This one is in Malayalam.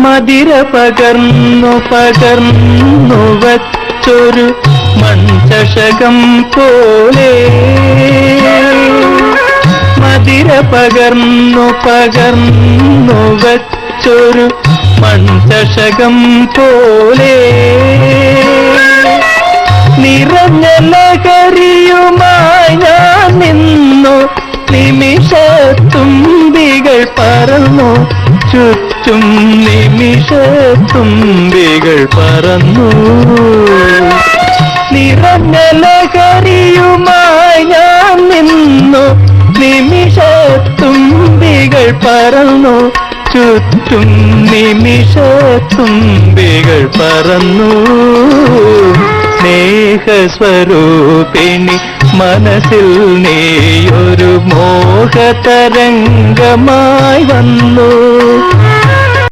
മതിര പകർന്നു പകർന്നു വച്ചൊരു മൺചഷകം പോലെ, മതിര പകർന്നു പകർന്നു വച്ചൊരു മൺചഷകം പോലെ, നിറഞ്ഞ ലഹരിയുമായി ഞാൻ നിന്നു. നിമിഷത്തുമ്പികൾ പറന്നു ചുറ്റും, നിമിഷത്തുമ്പികൾ പറന്നു. നിറഞ്ഞ ലഹരിയുമായി ഞാൻ നിന്നു. നിമിഷത്തുമ്പികൾ പറന്നു ചുറ്റും, നിമിഷത്തുമ്പികൾ പറന്നു. സ്നേഹസ്വരൂപിണി മനസ്സിൽ നീയൊരു മോഹതരംഗമായി വന്നു.